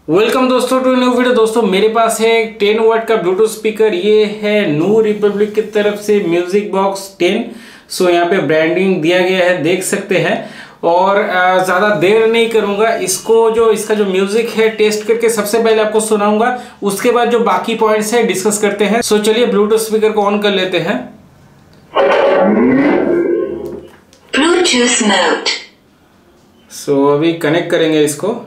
Welcome दोस्तों to new video. दोस्तों मेरे पास है एक 10 वाट का ब्लूटूथ स्पीकर। ये है नू रिपब्लिक की तरफ से म्यूजिक बॉक्स 10। सो यहाँ पे ब्रांडिंग दिया गया है, देख सकते हैं। और ज़्यादा देर नहीं करूँगा, इसका जो म्यूजिक है टेस्ट करके सबसे पहले आपको सुनाऊंगा। उसके बाद जो बाकी पॉइंट्स है डिस्कस करते हैं। सो चलिए ब्लूटूथ स्पीकर को ऑन कर लेते हैं। Bluetooth mode. सो अभी कनेक्ट करेंगे इसको।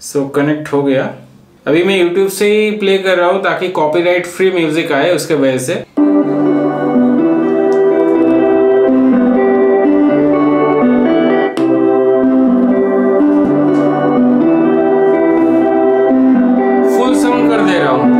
सो कनेक्ट हो गया। अभी मैं YouTube से ही प्ले कर रहा हूँ ताकि कॉपीराइट फ्री म्यूजिक आए, उसके वजह से। फुल साउंड कर दे रहा हूँ।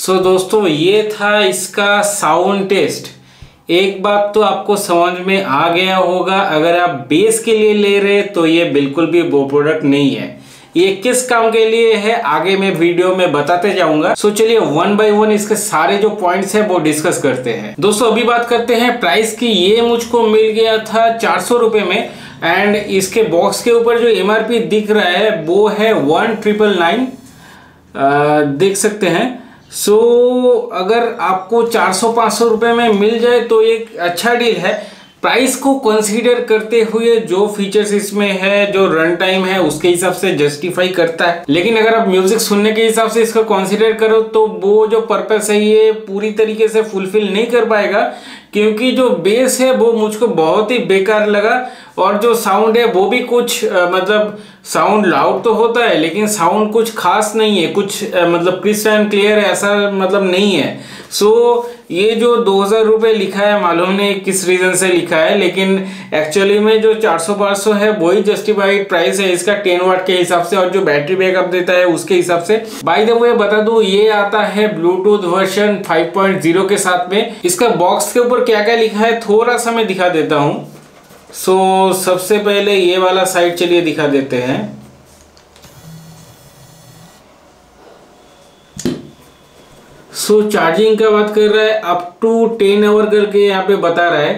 सो दोस्तों ये था इसका साउंड टेस्ट। एक बात तो आपको समझ में आ गया होगा, अगर आप बेस के लिए ले रहे तो ये बिल्कुल भी वो प्रोडक्ट नहीं है। ये किस काम के लिए है आगे मैं वीडियो में बताते जाऊंगा। सो चलिए वन बाय वन इसके सारे जो पॉइंट्स है वो डिस्कस करते हैं। दोस्तों अभी बात करते हैं प्राइस की। ये मुझको मिल गया था 400 रुपए में एंड इसके बॉक्स के ऊपर जो एमआरपी दिख रहा है वो है 1999 देख सकते हैं। सो अगर आपको 400-500 रुपए में मिल जाए तो एक अच्छा डील है। प्राइस को कंसीडर करते हुए जो फीचर्स इसमें है, जो रन टाइम है उसके हिसाब से जस्टिफाई करता है। लेकिन अगर आप म्यूजिक सुनने के हिसाब से इसको कंसीडर करो तो वो जो पर्पस है ये पूरी तरीके से फुलफिल नहीं कर पाएगा, क्योंकि जो बेस है वो मुझको बहुत ही बेकार लगा और जो साउंड है वो भी कुछ मतलब साउंड लाउड तो होता है लेकिन साउंड कुछ खास नहीं है, कुछ मतलब क्रिस्प एंड क्लियर ऐसा मतलब नहीं है। सो ये जो 2000 रुपये लिखा है मालूम नहीं किस रीजन से लिखा है, लेकिन एक्चुअली में जो 400-500 है वही जस्टिफाइड प्राइस है इसका 10 वाट के हिसाब से और जो बैटरी बैकअप देता है उसके हिसाब से। बाय द वे बता दूं ये आता है ब्लूटूथ वर्जन 5.0 के साथ में। इसका बॉक्स के ऊपर क्या क्या लिखा है थोड़ा सा मैं दिखा देता हूँ। सो सबसे पहले ये वाला साइड चलिए दिखा देते हैं। सो चार्जिंग का बात कर रहा है अप टू 10 आवर करके यहाँ पे बता रहा है।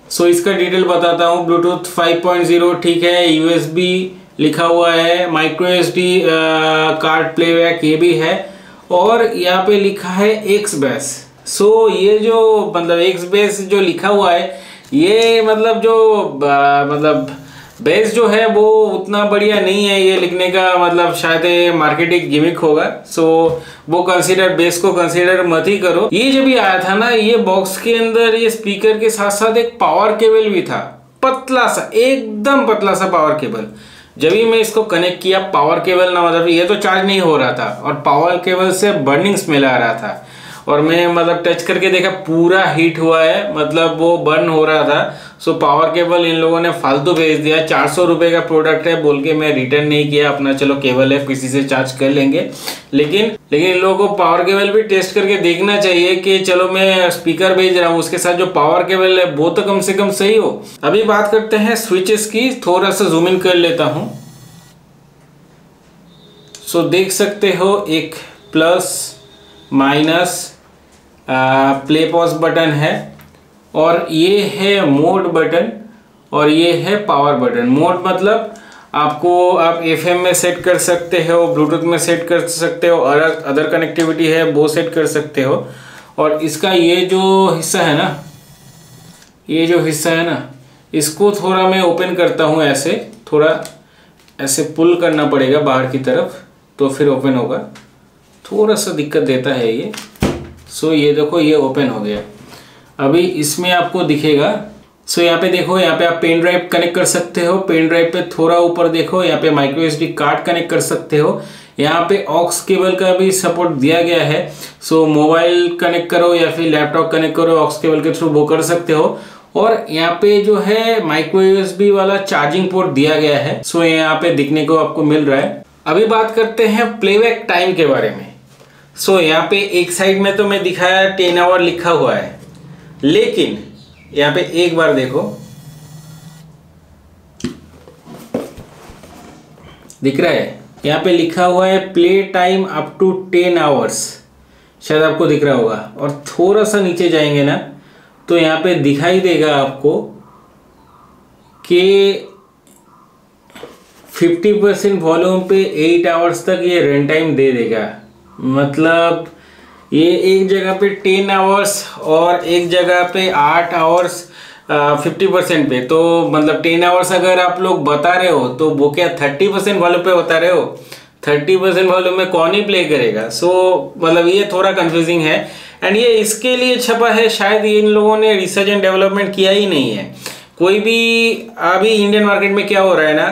सो इसका डिटेल बताता हूँ। ब्लूटूथ 5.0 ठीक है, यूएसबी लिखा हुआ है, माइक्रो एसडी कार्ड प्लेबैक ये भी है और यहाँ पे लिखा है एक्स बेस। सो ये जो मतलब एक्स बेस जो लिखा हुआ है ये मतलब जो मतलब बेस जो है वो उतना बढ़िया नहीं है ये लिखने का, मतलब शायद मार्केटिंग गिमिक होगा। सो वो कंसीडर बेस को कंसीडर मत ही करो। ये जब भी आया था ना ये बॉक्स के अंदर ये स्पीकर के साथ साथ एक पावर केबल भी था, पतला सा, एकदम पतला सा पावर केबल। जब भी मैं इसको कनेक्ट किया पावर केबल ना मतलब ये तो चार्ज नहीं हो रहा था और पावर केबल से बर्निंग स्मेल आ रहा था और मैं मतलब टच करके देखा पूरा हीट हुआ है, मतलब वो बर्न हो रहा था। सो पावर केबल इन लोगों ने फालतू भेज दिया। 400 रुपये का प्रोडक्ट है बोल के मैं रिटर्न नहीं किया, अपना चलो केबल है किसी से चार्ज कर लेंगे। लेकिन इन लोगों को पावर केबल भी टेस्ट करके देखना चाहिए कि चलो मैं स्पीकर भेज रहा हूँ उसके साथ जो पावर केबल है वो तो कम से कम सही हो। अभी बात करते हैं स्विचेस की, थोड़ा सा जूम इन कर लेता हूँ। सो देख सकते हो एक plus minus play pause button है और ये है मोड बटन और ये है पावर बटन। मोड मतलब आपको आप FM में सेट कर सकते हो, ब्लूटूथ में सेट कर सकते हो और अदर कनेक्टिविटी है वो सेट कर सकते हो। और इसका ये जो हिस्सा है ना, ये जो हिस्सा है ना इसको थोड़ा मैं ओपन करता हूँ, ऐसे थोड़ा ऐसे पुल करना पड़ेगा बाहर की तरफ तो फिर ओपन होगा। थोड़ा सा दिक्कत देता है ये। सो ये देखो ये ओपन हो गया। अभी इसमें आपको दिखेगा। सो यहाँ पे देखो, यहाँ पे आप पेन ड्राइव कनेक्ट कर सकते हो। पेन ड्राइव पे थोड़ा ऊपर देखो, यहाँ पे माइक्रो एसडी कार्ड कनेक्ट कर सकते हो। यहाँ पे ऑक्स केबल का भी सपोर्ट दिया गया है। सो मोबाइल कनेक्ट करो या फिर लैपटॉप कनेक्ट करो ऑक्स केबल के थ्रू वो कर सकते हो। और यहाँ पे जो है माइक्रो यूएसबी वाला चार्जिंग पोर्ट दिया गया है। सो यहाँ पे दिखने को आपको मिल रहा है। अभी बात करते हैं प्लेबैक टाइम के बारे में। सो यहाँ पे एक साइड में तो मैं दिखाया 10 आवर लिखा हुआ है, लेकिन यहाँ पे एक बार देखो, दिख रहा है यहाँ पे लिखा हुआ है play time up to 10 hours, शायद आपको दिख रहा होगा। और थोड़ा सा नीचे जाएंगे ना तो यहाँ पे दिखाई देगा आपको कि 50% वॉल्यूम पे 8 आवर्स तक ये रन टाइम दे देगा। मतलब ये एक जगह पे 10 आवर्स और एक जगह पे 8 आवर्स 50% पे, तो मतलब 10 आवर्स अगर आप लोग बता रहे हो तो वो क्या 30% वॉल्यूम पे बता रहे हो? 30% वॉल्यूम में कौन ही प्ले करेगा? सो मतलब ये थोड़ा कंफ्यूजिंग है। एंड ये इसके लिए छपा है, शायद इन लोगों ने रिसर्च एंड डेवलपमेंट किया ही नहीं है कोई भी। अभी इंडियन मार्केट में क्या हो रहा है ना,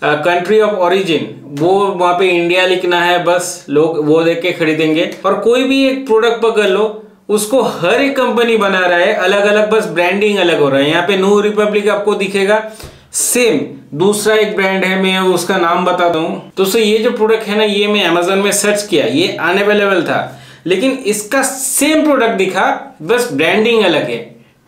कंट्री ऑफ ओरिजिन वो वहाँ पे इंडिया लिखना है, बस लोग वो देख के खरीदेंगे। और कोई भी एक प्रोडक्ट पकड़ लो, उसको हर एक कंपनी बना रहा है अलग अलग, बस ब्रांडिंग अलग हो रहा है। यहाँ पे न्यू रिपब्लिक आपको दिखेगा, सेम दूसरा एक ब्रांड है, मैं उसका नाम बताता हूँ। दोस्तों ये जो प्रोडक्ट है ना, ये मैं अमेजोन में सर्च किया, ये अनअवेलेबल था, लेकिन इसका सेम प्रोडक्ट दिखा, बस ब्रांडिंग अलग है।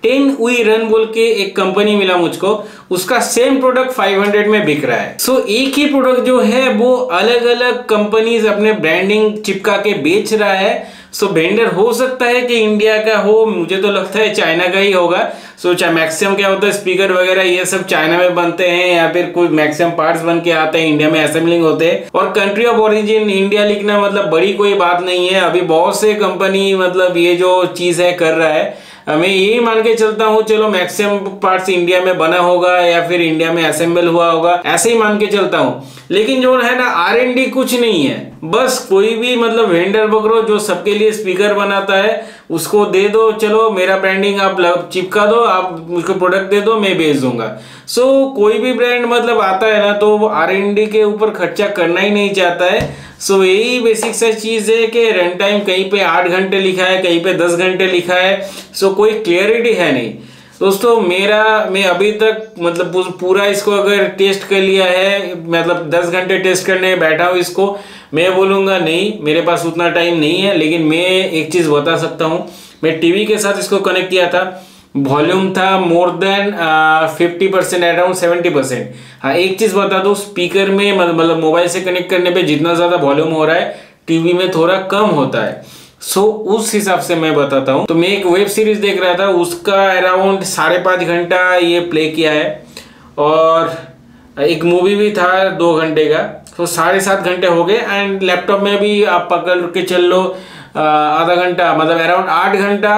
10 वी रन बोल के एक कंपनी मिला मुझको, उसका सेम प्रोडक्ट 500 में बिक रहा है। सो एक ही प्रोडक्ट जो है वो अलग अलग कंपनीज अपने ब्रांडिंग चिपका के बेच रहा है। सो वेंडर हो सकता है कि इंडिया का हो, मुझे तो लगता है चाइना का ही होगा। सो मैक्सिमम क्या होता है, स्पीकर वगैरह ये सब चाइना में बनते हैं या फिर कुछ मैक्सिमम पार्ट्स बन के आते हैं, इंडिया में असेंबलिंग होते हैं। और कंट्री ऑफ ओरिजिन इंडिया लिखना मतलब बड़ी कोई बात नहीं है। अभी बहुत से कंपनी मतलब ये जो चीज है कर रहा है। मैं यही मान के चलता हूँ, चलो मैक्सिमम पार्ट्स इंडिया में बना होगा या फिर इंडिया में असेंबल हुआ होगा, ऐसे ही मान के चलता हूँ। लेकिन जो है ना R&D कुछ नहीं है, बस कोई भी मतलब वेंडर पकड़ो जो सबके लिए स्पीकर बनाता है, उसको दे दो, चलो मेरा ब्रांडिंग आप चिपका दो, आप मुझको प्रोडक्ट दे दो, मैं बेच दूंगा। सो कोई भी ब्रांड मतलब आता है ना तो वो R&D के ऊपर खर्चा करना ही नहीं चाहता है। सो यही बेसिक सा चीज है कि रन टाइम कहीं पे 8 घंटे लिखा है, कहीं पे 10 घंटे लिखा है। सो कोई क्लियरिटी है नहीं दोस्तों। मैं अभी तक मतलब पूरा इसको अगर टेस्ट कर लिया है, मतलब 10 घंटे टेस्ट करने बैठा हूँ इसको, मैं बोलूँगा नहीं, मेरे पास उतना टाइम नहीं है। लेकिन मैं एक चीज़ बता सकता हूँ, मैं टीवी के साथ इसको कनेक्ट किया था, वॉल्यूम था मोर देन 50%, अराउंड 70%। हाँ एक चीज़ बता दो, स्पीकर में मतलब मोबाइल से कनेक्ट करने पे जितना ज़्यादा वॉल्यूम हो रहा है, टीवी में थोड़ा कम होता है। सो उस हिसाब से मैं बताता हूँ। तो मैं एक वेब सीरीज देख रहा था, उसका अराउंड 5.5 घंटा ये प्ले किया है, और एक मूवी भी था 2 घंटे का, तो 7.5 घंटे हो गए। एंड लैपटॉप में भी आप पकड़ के चल लो आधा घंटा, मतलब अराउंड 8 घंटा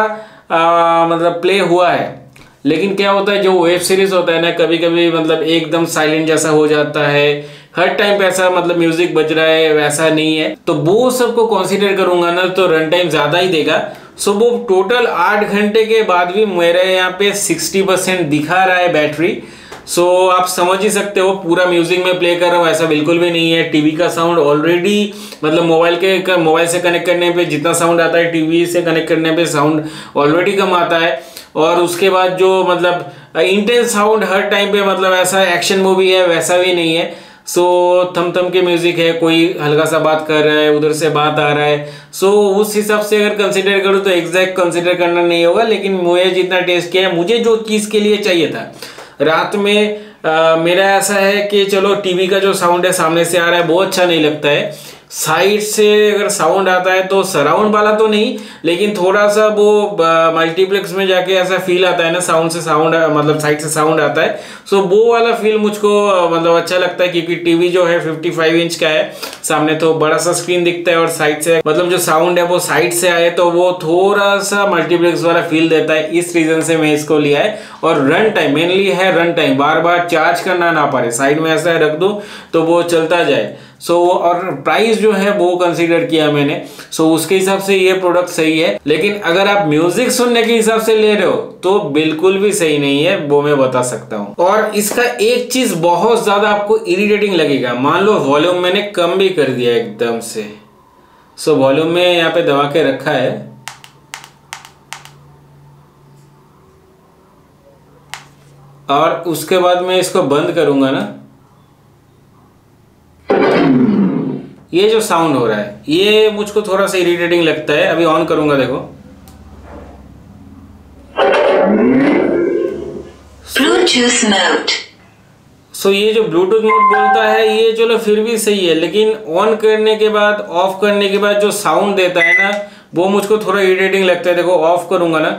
मतलब प्ले हुआ है। लेकिन क्या होता है, जो वेब सीरीज होता है ना, कभी कभी मतलब एकदम साइलेंट जैसा हो जाता है, हर टाइम पे ऐसा मतलब म्यूजिक बज रहा है वैसा नहीं है। तो वो सबको कंसीडर करूंगा ना तो रन टाइम ज्यादा ही देगा। सो वो टोटल 8 घंटे के बाद भी मेरे यहाँ पे 60% दिखा रहा है बैटरी। सो आप समझ ही सकते हो, पूरा म्यूजिक में प्ले कर रहा हूँ ऐसा बिल्कुल भी नहीं है। टीवी का साउंड ऑलरेडी मतलब मोबाइल से कनेक्ट करने पे जितना साउंड आता है, टीवी से कनेक्ट करने पे साउंड ऑलरेडी कम आता है। और उसके बाद जो मतलब इंटेंस साउंड हर टाइम पे मतलब ऐसा एक्शन मूवी है वैसा भी नहीं है। सो थम थम के म्यूजिक है, कोई हल्का सा बात कर रहा है, उधर से बात आ रहा है। सो उस हिसाब से अगर कंसिडर करूँ तो एग्जैक्ट कंसिडर करना नहीं होगा। लेकिन मुझे जितना टेस्ट किया है, मुझे जो चीज़ के लिए चाहिए था, रात में मेरा ऐसा है कि चलो टीवी का जो साउंड है सामने से आ रहा है वो अच्छा नहीं लगता है। साइड से अगर साउंड आता है तो सराउंड वाला तो नहीं, लेकिन थोड़ा सा वो मल्टीप्लेक्स में जाके ऐसा फील आता है ना, साउंड से साउंड मतलब साइड से साउंड आता है। सो वो वाला फील मुझको मतलब अच्छा लगता है, क्योंकि टीवी जो है 55 इंच का है, सामने तो बड़ा सा स्क्रीन दिखता है और साइड से मतलब जो साउंड है वो साइड से आए तो वो थोड़ा सा मल्टीप्लेक्स वाला फील देता है। इस रीजन से मैं इसको लिया है। और रन टाइम मेनली है, रन टाइम बार बार चार्ज करना ना पड़े, साइड में ऐसा रख दो तो वो चलता जाए। सो और प्राइस जो है वो कंसीडर किया मैंने। सो उसके हिसाब से ये प्रोडक्ट सही है। लेकिन अगर आप म्यूजिक सुनने के हिसाब से ले रहे हो तो बिल्कुल भी सही नहीं है, वो मैं बता सकता हूँ। और इसका एक चीज बहुत ज्यादा आपको इरिटेटिंग लगेगा, मान लो वॉल्यूम मैंने कम भी कर दिया एकदम से। सो वॉल्यूम में यहाँ पे दबा के रखा है, और उसके बाद मैं इसको बंद करूंगा ना, ये जो साउंड हो रहा है ये मुझको थोड़ा सा इरिटेटिंग लगता है। अभी ऑन करूंगा, देखो ब्लूटूथ मोड। सो ये जो ब्लूटूथ मोड बोलता है ये चलो फिर भी सही है, लेकिन ऑन करने के बाद ऑफ करने के बाद जो साउंड देता है ना वो मुझको थोड़ा इरिटेटिंग लगता है। देखो ऑफ करूंगा ना,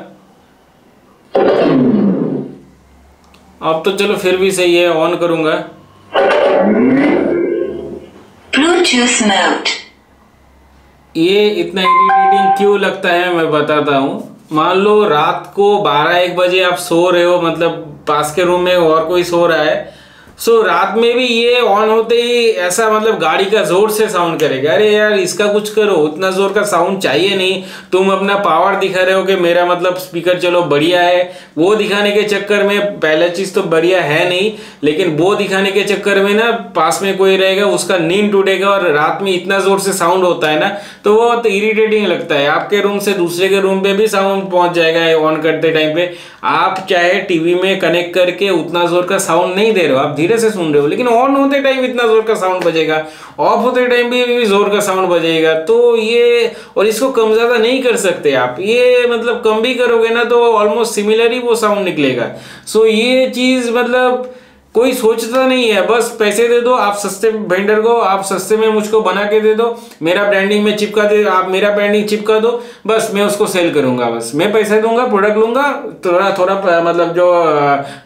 अब तो चलो फिर भी सही है, ऑन करूंगा, ब्लूटूथ मोड। ये इतना इरिटेटिंग क्यों लगता है मैं बताता हूँ। मान लो रात को 12-1 बजे आप सो रहे हो, मतलब पास के रूम में और कोई सो रहा है, सो रात में भी ये ऑन होते ही ऐसा मतलब गाड़ी का जोर से साउंड करेगा। अरे यार इसका कुछ करो, उतना जोर का साउंड चाहिए नहीं। तुम अपना पावर दिखा रहे हो कि मेरा मतलब स्पीकर चलो बढ़िया है, वो दिखाने के चक्कर में पहला चीज तो बढ़िया है नहीं, लेकिन वो दिखाने के चक्कर में ना पास में कोई रहेगा उसका नींद टूटेगा, और रात में इतना जोर से साउंड होता है ना तो वो तो इरिटेटिंग लगता है। आपके रूम से दूसरे के रूम पे भी साउंड पहुंच जाएगा ऑन करते टाइम पे। आप चाहे टीवी में कनेक्ट करके उतना जोर का साउंड नहीं दे रहे हो, आप धीरे से सुन रहे हो, लेकिन ऑन होते टाइम इतना जोर का साउंड बजेगा, ऑफ होते टाइम भी जोर का साउंड बजेगा। तो ये, और इसको कम ज्यादा नहीं कर सकते आप, ये मतलब कम भी करोगे ना तो ऑलमोस्ट सिमिलर ही वो साउंड निकलेगा। सो ये चीज मतलब कोई सोचता नहीं है, बस पैसे दे दो आप सस्ते वेंडर को, आप सस्ते में मुझको बना के दे दो, मेरा ब्रांडिंग में चिपका दे, आप मेरा ब्रांडिंग चिपका दो, बस मैं उसको सेल करूंगा, बस मैं पैसे दूंगा, प्रोडक्ट लूंगा, थोड़ा थोड़ा मतलब जो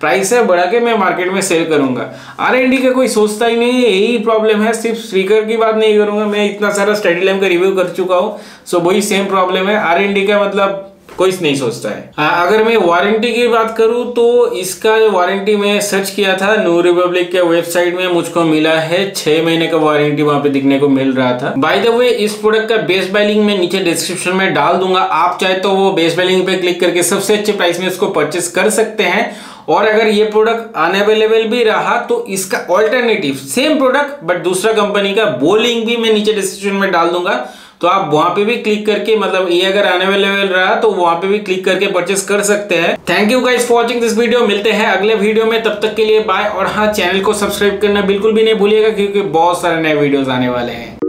प्राइस है बढ़ा के मैं मार्केट में सेल करूंगा। R&D का कोई सोचता ही नहीं है, यही प्रॉब्लम है। सिर्फ स्पीकर की बात नहीं करूंगा, मैं इतना सारा स्टडी लैम्प का रिव्यू कर चुका हूँ, सो वही सेम प्रॉब्लम है। R&D का मतलब कोई नहीं सोचता है। अगर मैं वारंटी की बात करूं तो इसका जो वारंटी में सर्च किया था न्यू रिपब्लिक के वेबसाइट में, मुझको मिला है 6 महीने का वारंटी वहां पे दिखने को मिल रहा था। बाय द वे इस प्रोडक्ट का बेस्ट बाय लिंक मैं नीचे डिस्क्रिप्शन में डाल दूंगा, आप चाहे तो वो बेस्ट बाय लिंक पे क्लिक करके सबसे अच्छे प्राइस में इसको परचेस कर सकते हैं। और अगर ये प्रोडक्ट अनअवेलेबल भी रहा तो इसका ऑल्टरनेटिव सेम प्रोडक्ट बट दूसरा कंपनी का, वो लिंक भी मैं नीचे डिस्क्रिप्शन में डाल दूंगा, तो आप वहां पे भी क्लिक करके, मतलब ये अगर अनअवेलेबल रहा तो वहां पे भी क्लिक करके परचेस कर सकते हैं। Thank you guys for watching this video, मिलते हैं अगले वीडियो में, तब तक के लिए बाय। और हाँ, चैनल को सब्सक्राइब करना बिल्कुल भी नहीं भूलिएगा क्योंकि बहुत सारे नए वीडियोस आने वाले हैं।